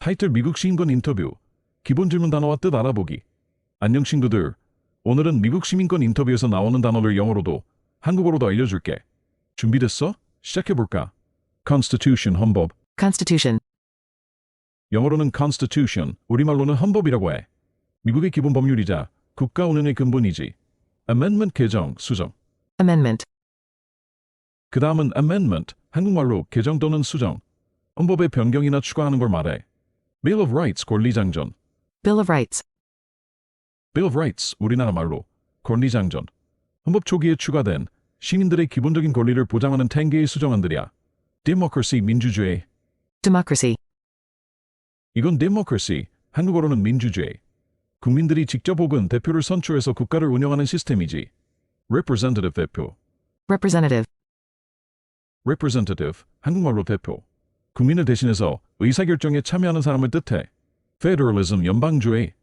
타이틀 미국 시민권 인터뷰. 기본 질문 단어와 뜻 알아보기. 안녕 친구들. 오늘은 미국 시민권 인터뷰에서 나오는 단어를 영어로도 한국어로도 알려줄게. 준비됐어? 시작해볼까? Constitution, 헌법. Constitution. 영어로는 Constitution, 우리말로는 헌법이라고 해. 미국의 기본 법률이자 국가 운영의 근본이지. Amendment, 개정, 수정. Amendment. 그 다음은 Amendment, 한국말로 개정 또는 수정. 헌법의 변경이나 추가하는 걸 말해. Bill of Rights, 권리장전. Bill of Rights. Bill of Rights, 우리나라 말로 권리장전. 헌법 초기에 추가된 시민들의 기본적인 권리를 보장하는 10개의 수정안들이야. Democracy, 민주주의. Democracy. 이건 Democracy, 한국어로는 민주주의. 국민들이 직접 혹은 대표를 선출해서 국가를 운영하는 시스템이지. Representative, 대표. Representative. Representative, 한국말로 대표. 국민을 대신해서 의사결정에 참여하는 사람을 뜻해. Federalism, 연방주의.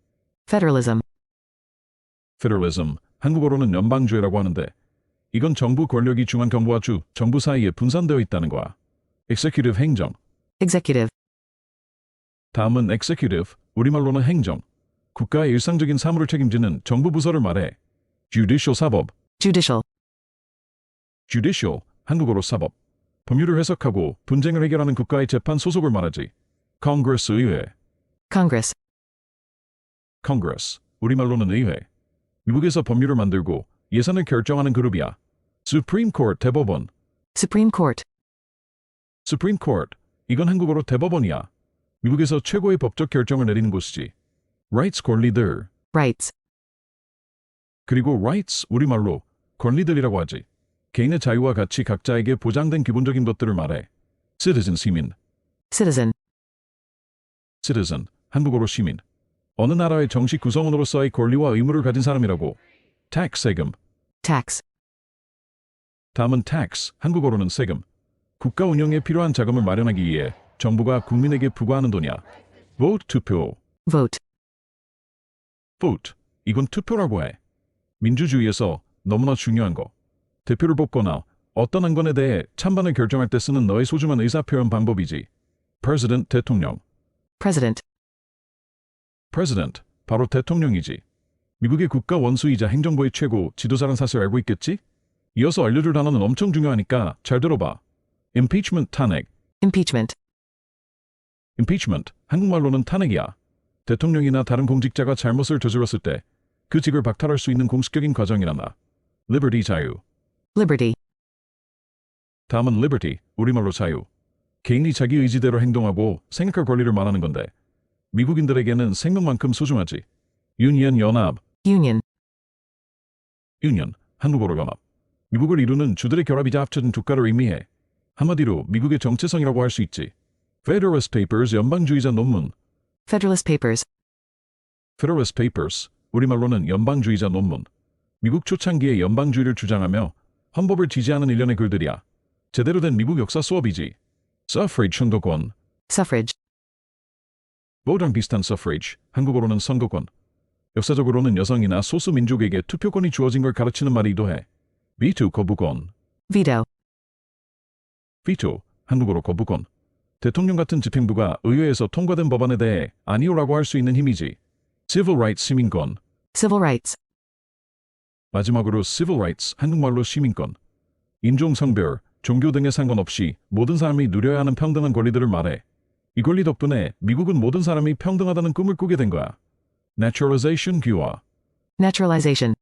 Federalism. Federalism, 한국어로는 연방주의라고 하는데 이건 정부 권력이 중앙 정부와 주, 정부 사이에 분산되어 있다는 거야. Executive, 행정. Executive. 다음은 Executive, 우리말로는 행정. 국가의 일상적인 사무를 책임지는 정부 부서를 말해. Judicial, 사법. Judicial. Judicial, 한국어로 사법. 법률을 해석하고 분쟁을 해결하는 국가의 재판 소속을 말하지. Congress, 의회. Congress. Congress, 우리말로는 의회. 미국에서 법률을 만들고 예산을 결정하는 그룹이야. Supreme Court, 대법원. Supreme Court. Supreme Court, 이건 한국어로 대법원이야. 미국에서 최고의 법적 결정을 내리는 곳이지. Rights, 권리들. Rights. 그리고 Rights, 우리말로 권리들이라고 하지. 개인의 자유와 가치 각자에게 보장된 기본적인 것들을 말해. Citizen, 시민. Citizen. Citizen, 한국어로 시민. 어느 나라의 정식 구성원으로서의 권리와 의무를 가진 사람이라고. Tax, 세금. Tax. 다음은 Tax, 한국어로는 세금. 국가 운영에 필요한 자금을 마련하기 위해 정부가 국민에게 부과하는 돈이야. Vote, 투표. Vote. Vote, 이건 투표라고 해. 민주주의에서 너무나 중요한 거. 대표를 뽑거나 어떤 안건에 대해 찬반을 결정할 때 쓰는 너의 소중한 의사표현 방법이지. President, 대통령. President. President, 바로 대통령이지. 미국의 국가 원수이자 행정부의 최고 지도자란 사실 알고 있겠지? 이어서 알려줄 단어는 엄청 중요하니까 잘 들어봐. Impeachment, 탄핵. Impeachment. Impeachment, 한국말로는 탄핵이야. 대통령이나 다른 공직자가 잘못을 저질렀을 때 그 직을 박탈할 수 있는 공식적인 과정이란다. Liberty, 자유. Liberty. 다음은 Liberty, 우리말로 자유. 개인이 자기 의지대로 행동하고 생각할 권리를 말하는 건데 미국인들에게는 생명만큼 소중하지. Union, 연합. Union. Union, 한국어로 연합. 미국을 이루는 주들의 결합이자 합쳐진 국가를 의미해. 한마디로 미국의 정체성이라고 할 수 있지. Federalist Papers, 연방주의자 논문. Federalist Papers. Federalist Papers, 우리말로는 연방주의자 논문. 미국 초창기에 연방주의를 주장하며 헌법을 지지하는 일련의 글들이야. 제대로 된 미국 역사 수업이지. Suffrage, 선거권. Suffrage. vote랑 비슷한 suffrage, 한국어로는 선거권. 역사적으로는 여성이나 소수 민족에게 투표권이 주어진 걸 가르치는 말이기도 해. veto, 거부권. Veto. veto, 한국어로 거부권. 대통령 같은 집행부가 의회에서 통과된 법안에 대해 아니오라고 할 수 있는 힘이지. civil rights, 시민권. Civil rights. 마지막으로 civil rights, 한국말로 시민권. 인종, 성별, 종교 등에 상관없이 모든 사람이 누려야 하는 평등한 권리들을 말해. 이 권리 덕분에 미국은 모든 사람이 평등하다는 꿈을 꾸게 된 거야. Naturalization, 귀화. Naturalization.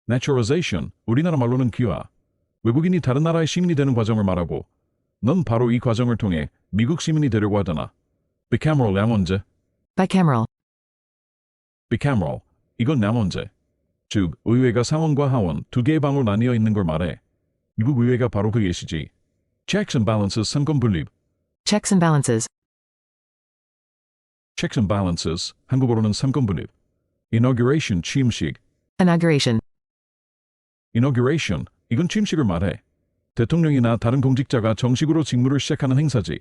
Naturalization, 우리나라 말로는 귀화. 외국인이 다른 나라의 시민이 되는 과정을 말하고 넌 바로 이 과정을 통해 미국 시민이 되려고 하잖아. Bicameral, 양원제. Bicameral. Bicameral, 이건 양원제. 즉, 의회가 상원과 하원 두 개의 방으로 나뉘어 있는 걸 말해. 미국 의회가 바로 그 예시지. Checks and balances, 상권 분립. Checks and balances. Checks and balances, 한국어로는 상권 분립. Inauguration, 취임식. Inauguration. Inauguration, 이건 취임식을 말해. 대통령이나 다른 공직자가 정식으로 직무를 시작하는 행사지.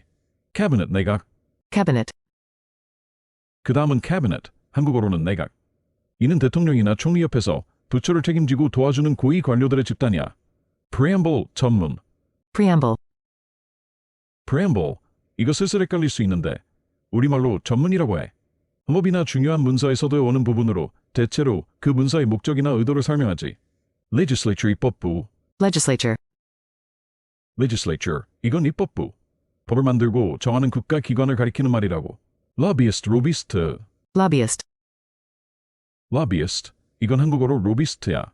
Cabinet, 내각. Cabinet. 그 다음은 Cabinet, 한국어로는 내각. 이는 대통령이나 총리 옆에서 부처를 책임지고 도와주는 고위 관료들의 집단이야. Preamble, 전문. Preamble. Preamble, 이거 슬슬 헷갈릴 수 있는데 우리말로 전문이라고 해. 법이나 중요한 문서에서도 오는 부분으로 대체로 그 문서의 목적이나 의도를 설명하지. Legislature 입법부, Legislature. Legislature 이건 입법부. 법을 만들고 정하는 국가기관을 가리키는 말이라고. Lobbyist, 로비스트, Lobbyist. Lobbyist 이건 한국어로 로비스트야.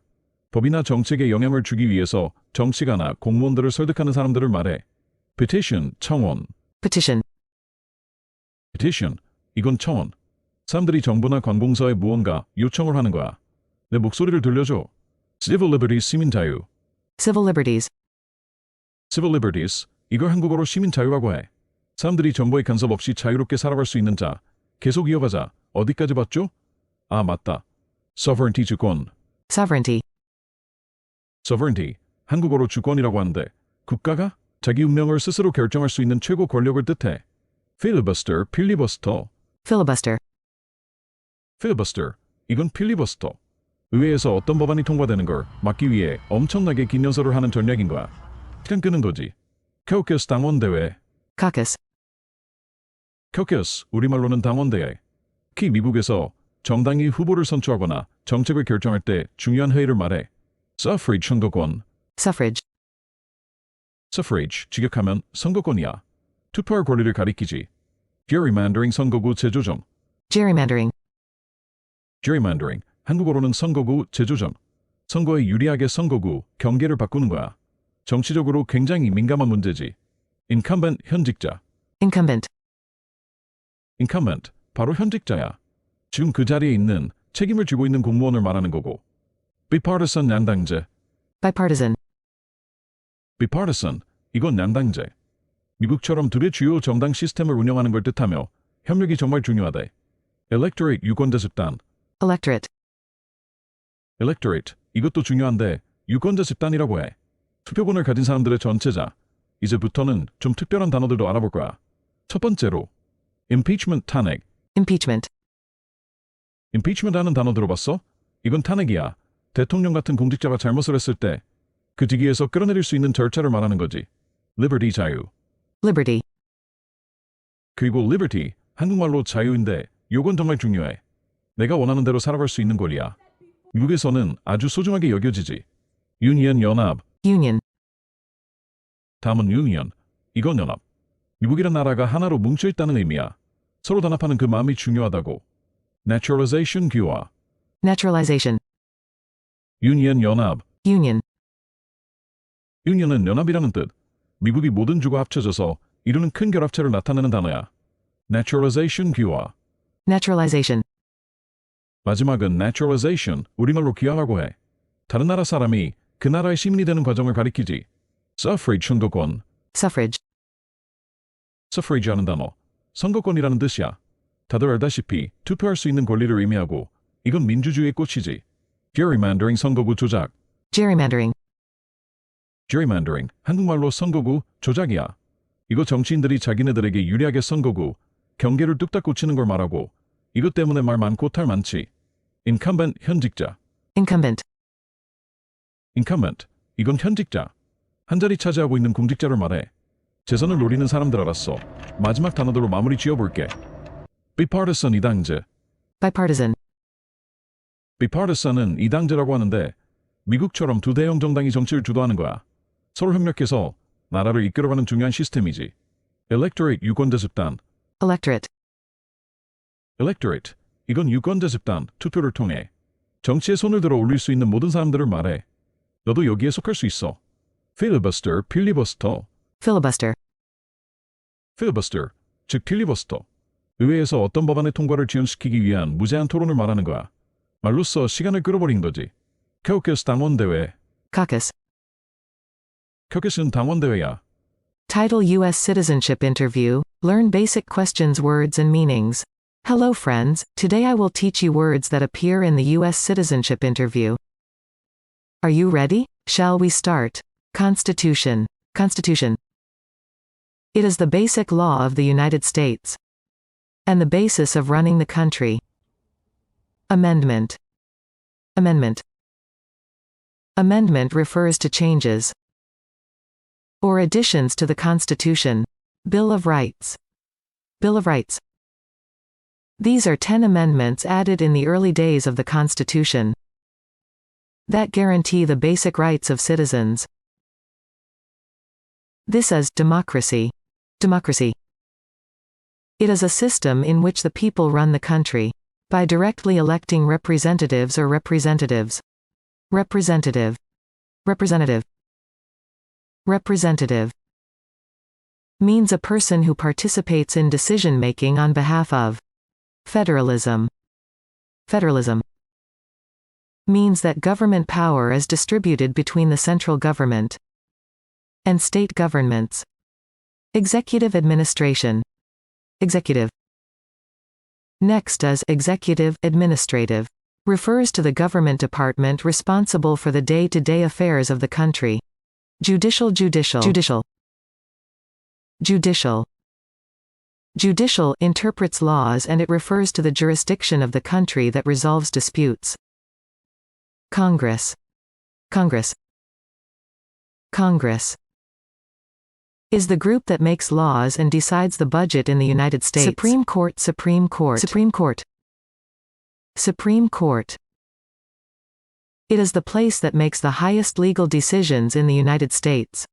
법이나 정책에 영향을 주기 위해서 정치가나 공무원들을 설득하는 사람들을 말해. Petition, 청원, Petition. Petition 이건 청원. 사람들이 정부나 관공서에 무언가 요청을 하는 거야. 내 목소리를 들려줘. Civil liberties, 시민 자유. Civil liberties. Civil liberties 이걸 한국어로 시민 자유라고 해. 사람들이 정부의 간섭 없이 자유롭게 살아갈 수 있는 자. 계속 이어가자. 어디까지 봤죠? 아, 맞다. Sovereignty, 주권. Sovereignty. Sovereignty 한국어로 주권이라고 하는데 국가가 자기 운명을 스스로 결정할 수 있는 최고 권력을 뜻해. Filibuster, 필리버스터. Filibuster. Filibuster 이건 필리버스터. 의회에서 어떤 법안이 통과되는 걸 막기 위해 엄청나게 긴 연설을 하는 전략인 거야. 시간 끄는 거지. Caucus, 당원대회. Caucus. Caucus 우리말로는 당원대회. 특히 미국에서 정당이 후보를 선출하거나 정책을 결정할 때 중요한 회의를 말해. Suffrage, 선거권. Suffrage. Suffrage 직역하면 선거권이야. 투표할 권리를 가리키지. Gerrymandering, 선거구 재조정. Gerrymandering. Gerrymandering 한국어로는 선거구 재조정. 선거에 유리하게 선거구 경계를 바꾸는 거야. 정치적으로 굉장히 민감한 문제지. Incumbent, 현직자. Incumbent. Incumbent 바로 현직자야. 지금 그 자리에 있는 책임을 지고 있는 공무원을 말하는 거고. Bipartisan, 양당제. Bipartisan. Bipartisan 이건 양당제. 미국처럼 둘의 주요 정당 시스템을 운영하는 걸 뜻하며 협력이 정말 중요하대. Electorate, 유권자 집단. Electorate. Electorate 이것도 중요한데 유권자 집단이라고 해. 투표권을 가진 사람들의 전체자. 이제부터는 좀 특별한 단어들도 알아볼 거야. 첫 번째로 impeachment, 탄핵. Impeachment. impeachment 하는 단어 들어봤어? 이건 탄핵이야. 대통령 같은 공직자가 잘못을 했을 때 그 직위에서 끌어내릴 수 있는 절차를 말하는 거지. liberty, 자유. Liberty. 그리고 liberty, 한국말로 자유인데 요건 정말 중요해. 내가 원하는 대로 살아갈 수 있는 권리야. 미국에서는 아주 소중하게 여겨지지. union, 연합. Union. 다음은 union. 이건 연합. 미국이란 나라가 하나로 뭉쳐있다는 의미야. 서로 단합하는 그 마음이 중요하다고. naturalization, 귀화. Naturalization. union, 연합. Union. union은 연합이라는 뜻. 미국이 모든 주가 합쳐져서 이루는 큰 결합체를 나타내는 단어야. naturalization, 귀화. Naturalization. 마지막은 naturalization, 우리말로 귀화라고 해. 다른 나라 사람이 그 나라의 시민이 되는 과정을 가리키지. suffrage, 선거권. Suffrage. suffrage 하는 단어. 선거권이라는 뜻이야. 다들 알다시피 투표할 수 있는 권리를 의미하고 이건 민주주의의 꽃이지. gerrymandering, 선거구 조작. Gerrymandering. gerrymandering, 한국말로 선거구 조작이야. 이거 정치인들이 자기네들에게 유리하게 선거구, 경계를 뚝딱 고치는 걸 말하고 이것 때문에 말 많고 탈 많지. incumbent, 현직자. Incumbent. incumbent, 이건 현직자. 한 자리 차지하고 있는 공직자를 말해. 재선을 노리는 사람들 알았어. 마지막 단어들로 마무리 지어볼게. bipartisan, 이당제. Bipartisan. bipartisan은 이당제라고 하는데 미국처럼 두 대형 정당이 정치를 주도하는 거야. 서로 협력해서 나라를 이끌어가는 중요한 시스템이지. electorate, 유권자 집단. Electorate. electorate, 이건 유권자 집단, 투표를 통해 정치에 손을 들어 올릴 수 있는 모든 사람들을 말해. 너도 여기에 속할 수 있어. filibuster, 필리버스터. Filibuster. filibuster, 즉 필리버스터. 의회에서 어떤 법안의 통과를 지연시키기 위한 무제한 토론을 말하는 거야. 말로써 시간을 끌어버린 거지. caucus, 당원대회. Caucus. caucus는 당원대회야. Title U.S. Citizenship Interview. Learn basic questions, words, and meanings. Hello, friends. Today I will teach you words that appear in the U.S. Citizenship Interview. Are you ready? Shall we start? Constitution. Constitution. It is the basic law of the United States and the basis of running the country. Amendment. Amendment. Amendment refers to changes or additions to the Constitution. Bill of Rights. Bill of Rights. These are 10 amendments added in the early days of the Constitution that guarantee the basic rights of citizens. This is democracy. Democracy. It is a system in which the people run the country by directly electing representatives or representatives. Representative. Representative. Representative means a person who participates in decision-making on behalf of. Federalism. Federalism means that government power is distributed between the central government and state governments. Executive administration. Executive. Next is executive administrative. Refers to the government department responsible for the day-to-day affairs of the country. Judicial. Judicial. Judicial. Judicial interprets laws and it refers to the jurisdiction of the country that resolves disputes. Congress. Congress. Congress is the group that makes laws and decides the budget in the United States. Supreme Court. Supreme Court. Supreme Court. Supreme Court. It is the place that makes the highest legal decisions in the United States.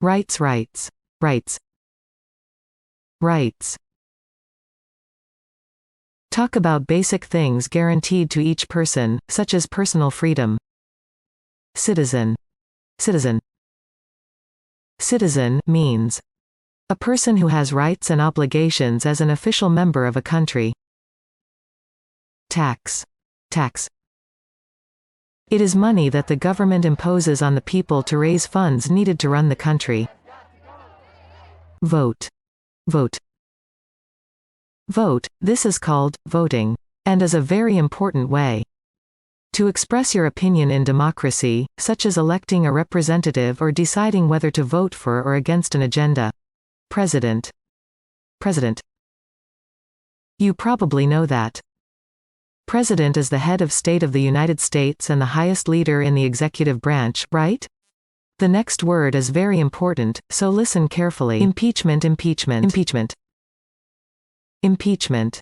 Rights. Rights. Rights. Rights. Talk about basic things guaranteed to each person, such as personal freedom. Citizen. Citizen. Citizen means a person who has rights and obligations as an official member of a country. Tax. Tax. It is money that the government imposes on the people to raise funds needed to run the country. Vote. Vote. Vote, this is called voting, and is a very important way to express your opinion in democracy, such as electing a representative or deciding whether to vote for or against an agenda. President. President. You probably know that. President is the head of state of the United States and the highest leader in the executive branch, right? The next word is very important, so listen carefully. Impeachment. Impeachment. Impeachment. Impeachment.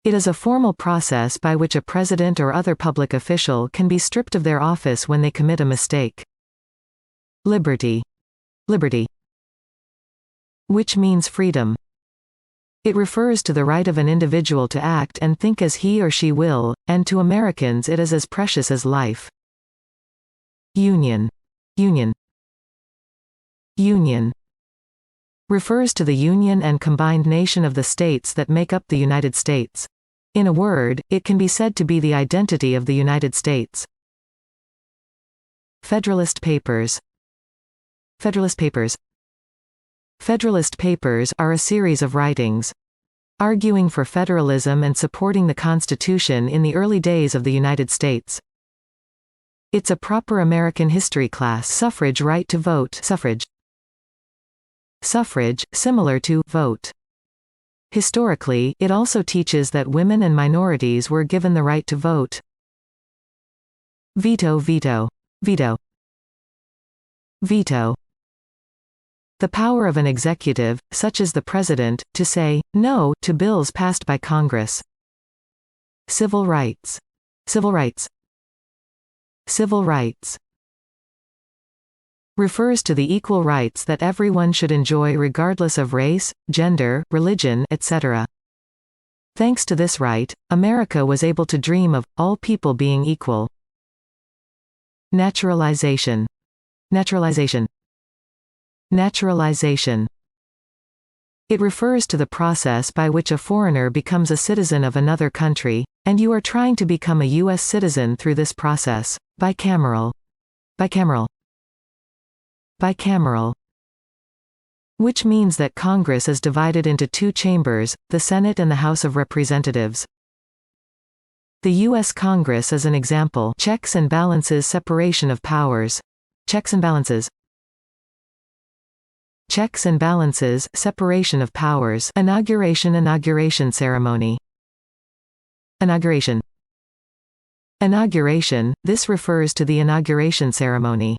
It is a formal process by which a president or other public official can be stripped of their office when they commit a mistake. Liberty. Liberty. Which means freedom. It refers to the right of an individual to act and think as he or she will, and to Americans it is as precious as life. Union. Union. Union refers to the union and combined nation of the states that make up the United States. In a word, it can be said to be the identity of the United States. Federalist Papers. Federalist Papers. Federalist Papers are a series of writings arguing for federalism and supporting the Constitution in the early days of the United States. It's a proper American history class. Suffrage. Right to vote. Suffrage. Suffrage, similar to vote. Historically, it also teaches that women and minorities were given the right to vote. Veto. Veto. Veto. Veto. The power of an executive, such as the president, to say no to bills passed by Congress. Civil rights. Civil rights. Civil rights refers to the equal rights that everyone should enjoy regardless of race, gender, religion, etc. Thanks to this right, America was able to dream of all people being equal. Naturalization. Naturalization. Naturalization. It refers to the process by which a foreigner becomes a citizen of another country, and you are trying to become a U.S. citizen through this process. Bicameral. Bicameral. Bicameral. Which means that Congress is divided into two chambers, the Senate and the House of Representatives. The U.S. Congress is an example. Checks and balances. Separation of powers. Checks and balances. Checks and balances. Separation of powers. Inauguration. Inauguration ceremony. Inauguration. Inauguration, this refers to the inauguration ceremony,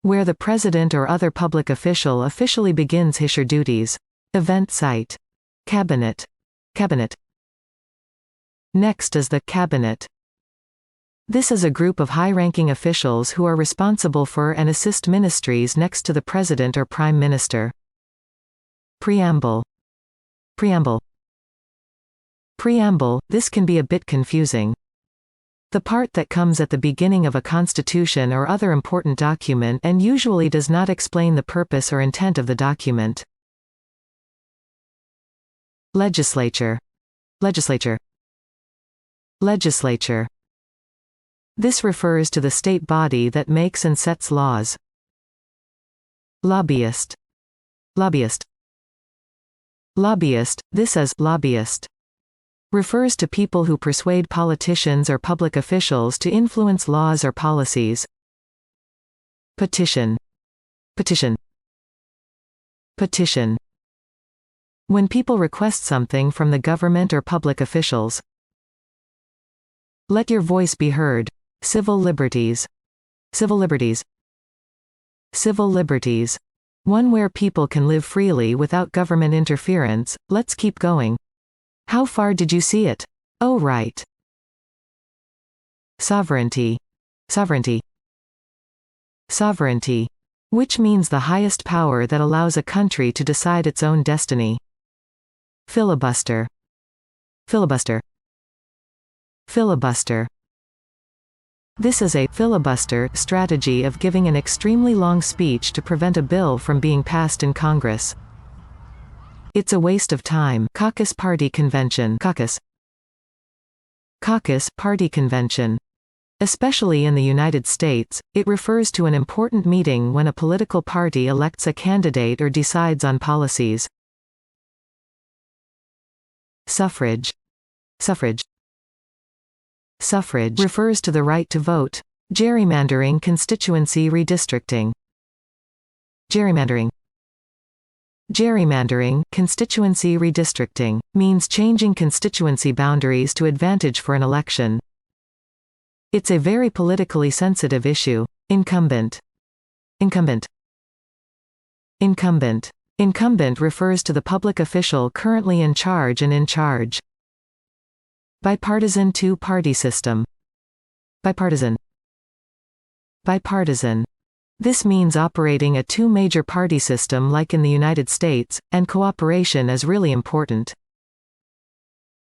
where the president or other public official officially begins his or her duties. Event site. Cabinet. Cabinet. Next is the Cabinet. This is a group of high-ranking officials who are responsible for and assist ministries next to the President or Prime Minister. Preamble. Preamble. Preamble, this can be a bit confusing. The part that comes at the beginning of a constitution or other important document and usually does not explain the purpose or intent of the document. Legislature. Legislature. Legislature. This refers to the state body that makes and sets laws. Lobbyist. Lobbyist. Lobbyist, this is lobbyist. Refers to people who persuade politicians or public officials to influence laws or policies. Petition. Petition. Petition. When people request something from the government or public officials. Let your voice be heard. Civil liberties. Civil liberties. Civil liberties. One where people can live freely without government interference. Let's keep going. How far did you see it? Oh, right. Sovereignty. Sovereignty. Sovereignty. Which means the highest power that allows a country to decide its own destiny. Filibuster. Filibuster. Filibuster. This is a filibuster strategy of giving an extremely long speech to prevent a bill from being passed in Congress. It's a waste of time. Caucus Party Convention. Caucus. Caucus Party Convention. Especially in the United States, it refers to an important meeting when a political party elects a candidate or decides on policies. Suffrage. Suffrage. Suffrage refers to the right to vote. Gerrymandering, constituency redistricting. Gerrymandering. Gerrymandering, constituency redistricting, means changing constituency boundaries to advantage for an election. It's a very politically sensitive issue. Incumbent. Incumbent. Incumbent. Incumbent refers to the public official currently in charge and in charge. Bipartisan two-party system. Bipartisan. Bipartisan. This means operating a two-major party system like in the United States, and cooperation is really important.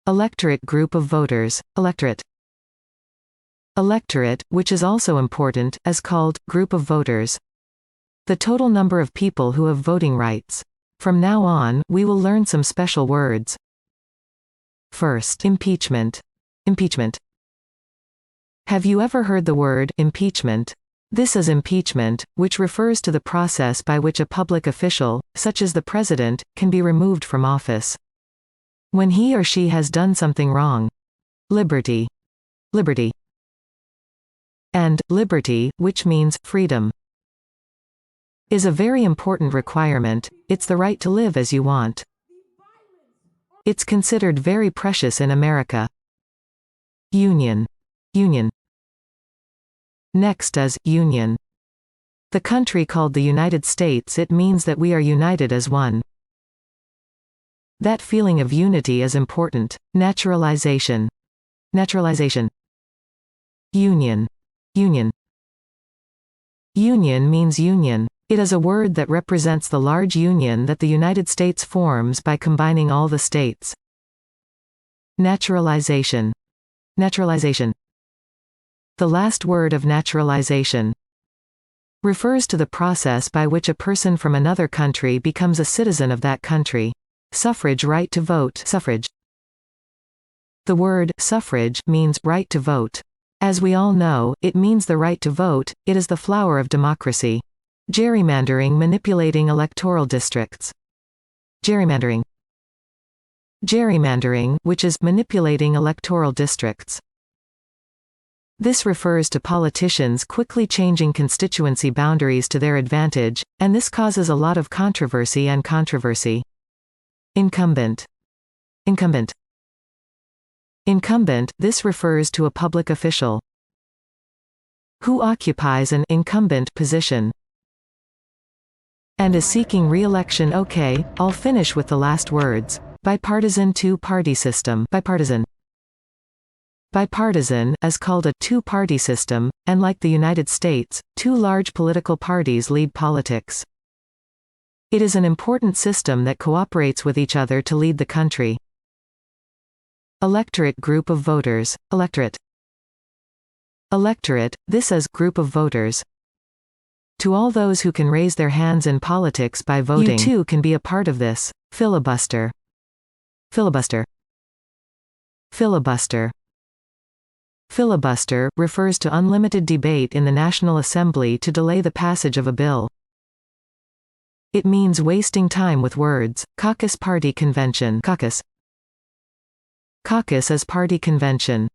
Electorate group of voters. Electorate. Electorate, which is also important, is called group of voters. The total number of people who have voting rights. From now on, we will learn some special words. First, impeachment. Impeachment. Have you ever heard the word impeachment? This is impeachment, which refers to the process by which a public official, such as the president, can be removed from office. When he or she has done something wrong. Liberty. Liberty. And liberty, which means freedom, is a very important requirement. It's the right to live as you want. It's considered very precious in America. Union. Union. Next is union. The country called the United States, it means that we are united as one. That feeling of unity is important. Naturalization. Naturalization. Union. Union. Union means union. It is a word that represents the large union that the United States forms by combining all the states. Naturalization. Naturalization. The last word of naturalization refers to the process by which a person from another country becomes a citizen of that country. Suffrage, right to vote. Suffrage. The word suffrage means right to vote. As we all know, it means the right to vote. It is the flower of democracy. Gerrymandering, manipulating electoral districts. Gerrymandering. Gerrymandering, which is manipulating electoral districts. This refers to politicians quickly changing constituency boundaries to their advantage, and this causes a lot of controversy and controversy. Incumbent. Incumbent. Incumbent, this refers to a public official who occupies an incumbent position and is seeking re-election. Okay, I'll finish with the last words. Bipartisan two-party system. Bipartisan is called a two-party system, and like the United States, two large political parties lead politics. It is an important system that cooperates with each other to lead the country. Electorate group of voters. Electorate, this is group of voters. To all those who can raise their hands in politics by voting, you too can be a part of this. Filibuster. Filibuster refers to unlimited debate in the National Assembly to delay the passage of a bill. It means wasting time with words. Caucus party convention. Caucus is party convention.